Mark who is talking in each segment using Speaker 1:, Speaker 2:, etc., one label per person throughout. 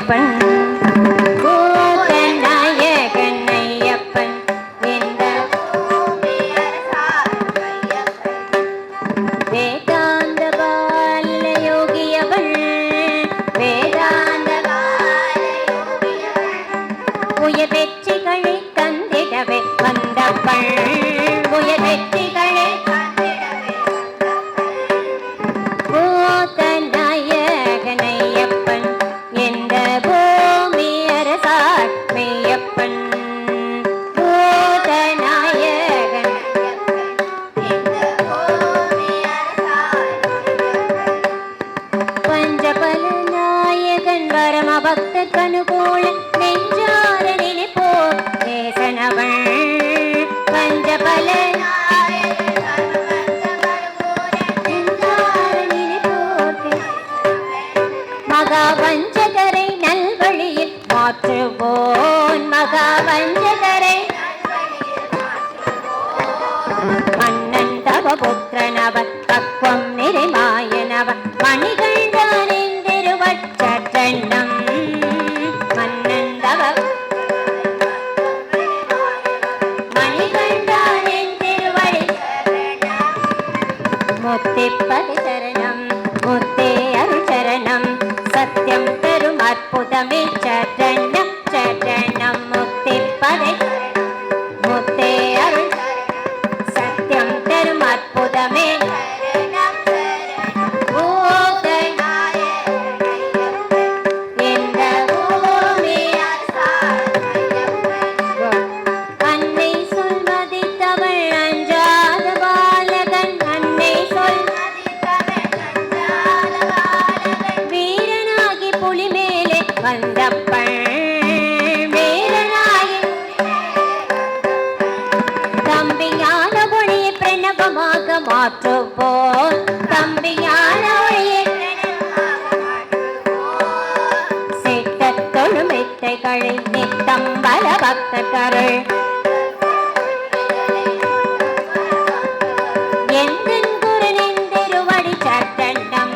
Speaker 1: ஐயப்பன் கூத்தநாயகன் ஐயப்பன் இந்த வேதாந்த பால யோகியவன் வேதாந்த உயர் வெற்றிகளை தந்திடவே வந்தவள் உயர் வெற்றிகளை கூத்தநாயகன் ஐயப்பன் இந்த பூமி அரசாள் மெய்யப்பன் கூத்தநாயகன் பஞ்சபல நாயகன் பரம பக்தர்க்கு அனுகூல நெஞ்சார நினைப்போ நேசனவள் பஞ்சபல மகாவஞ்சகரை நல்வழியில் மாற்றுவோன் மகாவஞ்சகரை மன்னன் தவ புத்திரனவர் பக்வம் நிறைமாயனவர் மணிகண்டானின் திருவச்சென்னம் மன்னன் தவ மணிகண்டானின் திருவடி முத்திப்பதி சரணம் முத்தே அருள் சரணம் சத்யம் தரும் அற்புதமே சரணம் சரணம் முத்திப்பதி முத்தே அருள் சத்யம் தரும் அற்புதமே இந்த பூமி அன்னை சொல்மதித்தவள் அஞ்சாத பாலகன் அன்னை வீரனாகி புலி மேலே வந்தப்பள் வீரனாகி தம்பியான ஒளியை பிரணவமாக மாற்றுவோம் தம்பியான ஒளியை சித்தத்தொழு மெத்தைகளை நித்தம் பல பக்தர்கள் எந்தன் குருனின் திருவடி சரணம்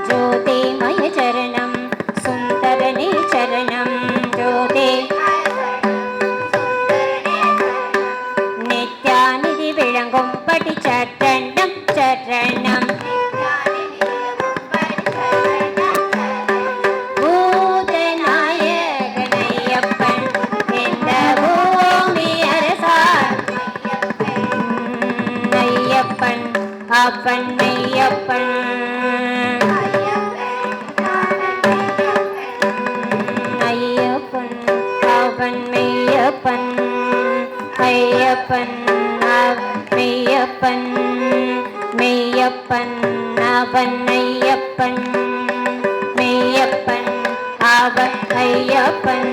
Speaker 1: ஜோதிமய சரணம் சுந்தரனே சரணம் ஜோதி நித்யாநிதி விளங்கும் படி சரணம் சரணம் பூதநாயகன் ஐயப்பன் இந்த பூமி அரசாள் ஐயப்பன் அப்பன் ஐயப்பன் ஐயப்பன் அவன் மெய்யப்பன் ஐயப்பன் மெய்யப்பன் மெய்யப்பன் அவன் ஐயப்பன் மெய்யப்பன் அவன் ஐயப்பன்